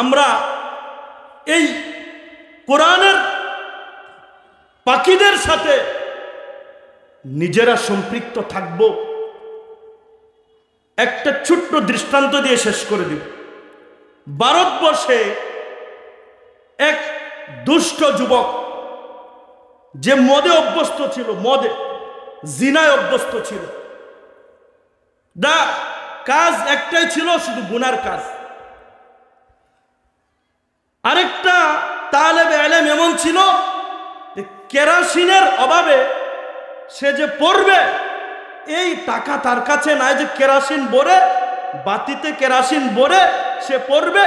আমরা এই কোরআনের পাখিদের সাথে নিজেরা সম্পৃক্ত থাকব। একটা ছোট্ট দৃষ্টান্ত দিয়ে শেষ করে দিব। ভারতবর্ষে এক দুষ্ট যুবক যে মদে অভ্যস্ত ছিল, মদে জিনায় অভ্যস্ত ছিল, কাজ একটাই ছিল, শুধু গুনার কাজ। আরেকটা তালেবে ইলম এমন ছিল কেরাসিনের অভাবে সে যে পড়বে এই টাকা তার কাছে নাই যে কেরাসিন ভরে, বাতিতে কেরাসিন ভরে সে পড়বে,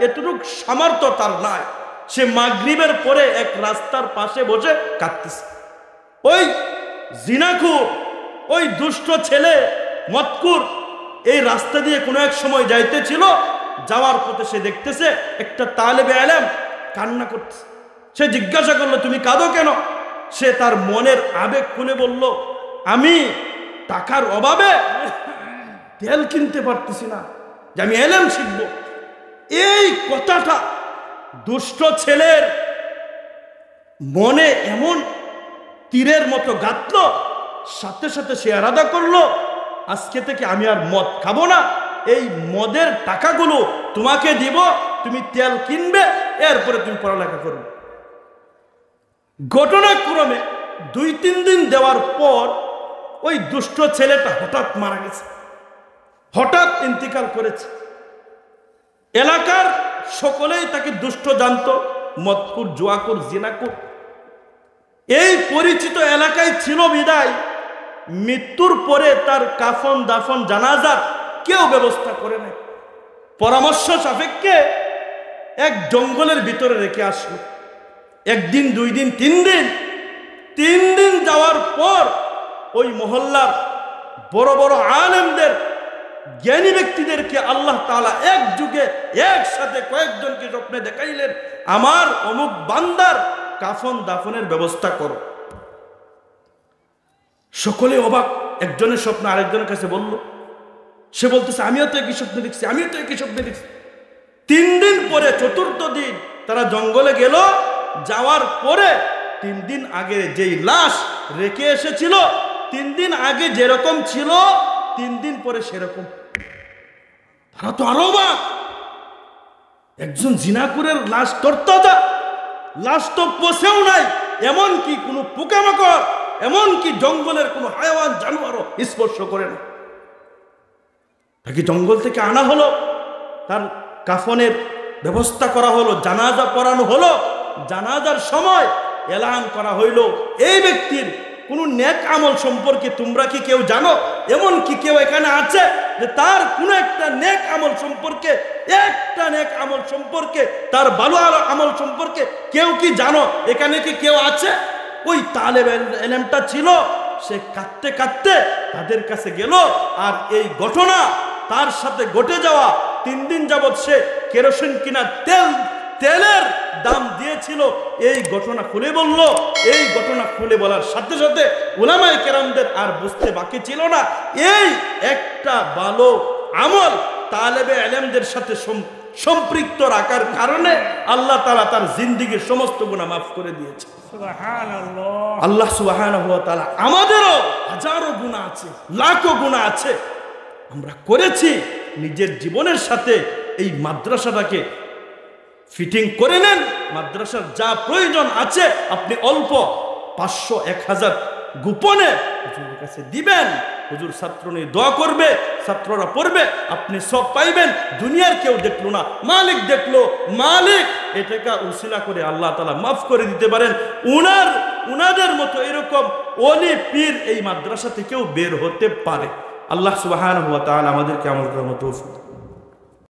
এতটুক সামর্থ্য তার নাই। সে মাগরিবের পরে এক রাস্তার পাশে বসে কাঁদতেছে। ওই জিনাখুর, ওই দুষ্ট ছেলে মদকুর এই রাস্তা দিয়ে কোনো এক সময় যাইতেছিল, যাওয়ার পথে সে দেখতেছে একটা তালেবে ইলম কান্না করতেছে। সে জিজ্ঞাসা করলো, তুমি কাঁদো কেন? সে তার মনের আবেগ খুলে বলল, আমি টাকার অভাবে তেল কিনতে পারতেছি না, যে আমি ইলম শিখবো। এই কথাটা দুষ্ট ছেলের মনে এমন তীরের মতো গাঁথল, সাথে সাথে সে আলাদা করলো, আজকে থেকে আমি আর মদ খাবো না, এই মদের টাকাগুলো তোমাকে দিব, তুমি তেল কিনবে, এরপরে তুমি পড়ালেখা করবে। ঘটনাক্রমে 2-3 দিন দেওয়ার পর ওই দুষ্ট ছেলেটা হঠাৎ মারা গেছে, হঠাৎ ইন্তিকাল করেছে। এলাকার সকলেই তাকে দুষ্ট জানতো, মদকুর, জুয়াকুর, জিনাকুর। এই পরিচিত এলাকায় ছিল বিদায় মৃত্যুর পরে তার কাফন দাফন জানাজার কেউ ব্যবস্থা করে নাই। পরামর্শ সাপেক্ষে এক জঙ্গলের ভিতরে রেখে আসলো। 1 দিন, 2 দিন, 3 দিন, 3 দিন যাওয়ার পর ওই মহল্লার বড় বড় আলেমদের, জ্ঞানী ব্যক্তিদেরকে আল্লাহ তাআলা এক যুগে একসাথে কয়েকজনকে স্বপ্নে দেখাইলেন, আমার অমুক বান্দার কাফন দাফনের ব্যবস্থা করো। সকলে অবাক, একজনের স্বপ্ন আরেকজনের কাছে বলল। সে বলতেছে, আমিও তো একই স্বপ্নে দেখছি, আমিও তো একই স্বপ্নে দেখছি। 3 দিন পরে 4র্থ দিন তারা জঙ্গলে গেল। যাওয়ার পরে 3 দিন আগে যেই লাশ রেখে এসেছিল, 3 দিন আগে যেরকম ছিল 3 দিন পরে সেরকম। তারা তো আরো অবাক, একজন জিনাকুরের লাশ তরতাজা, লাশ তো পচেও নাই, এমন কি কোনো পোকামাকড়, এমন কি জঙ্গলের কোনো হায়াওয়ান জানোয়ারও স্পর্শ করে না। তাকে জঙ্গল থেকে আনা হলো, তার কাফনের ব্যবস্থা করা হলো, জানাজা পড়ানো হলো। জানাজার সময় এলান করা হইল, এই ব্যক্তির কোনো নেক আমল সম্পর্কে তোমরা কি কেউ জানো? এমন কি কেউ এখানে আছে যে তার কোনো একটা নেক আমল সম্পর্কে, একটা নেক আমল সম্পর্কে, তার ভালো আমল সম্পর্কে কেউ কি জানো? এখানে কি কেউ আছে? ওই তালেবে ইলমটা ছিল, সে কাঁদতে কাঁদতে তাদের কাছে গেল। আর এই ঘটনা তার সাথে ঘটে যাওয়া 3 দিন যাবৎ সে কেরোসিন কিনা তেলের দাম দিয়েছিল, এই ঘটনা খুলে বলল। এই ঘটনা খুলে বলার সাথে সাথে উলামায়ে কেরামদের আর বুঝতে বাকি ছিল না, এই একটা ভালো আমল তালেবে ইলমদের সাথে সম্পৃক্ত রাখার কারণে আল্লাহ তাআলা তার জিন্দেগীর সমস্ত গুনাহ মাফ করে দিয়েছে। সুবহানাল্লাহ। আল্লাহ সুবহানাহু ওয়া তাআলা আমাদেরও হাজারো গুনাহ আছে, লাখো গুনাহ আছে, আমরা করেছি। নিজের জীবনের সাথে এই মাদ্রাসাটাকে ফিটিং করে নেন। মাদ্রাসার যা প্রয়োজন আছে আপনি অল্প 500, 1000 গোপনে হুজুরের কাছে দিবেন। হুজুর ছাত্র নিয়ে দোয়া করবে, ছাত্ররা পড়বে, আপনি সব পাইবেন। দুনিয়ার কেউ দেখলো না, মালিক দেখলো। মালিক এটাকে উসিলা করে আল্লাহ তাআলা মাফ করে দিতে পারেন। উনাদের মতো এরকম ওলি পীর এই মাদ্রাসা থেকেও বের হতে পারে। আল্লাহ সুবহানাহু ওয়া তাআলা আমাদেরকে আমল করার তৌফিক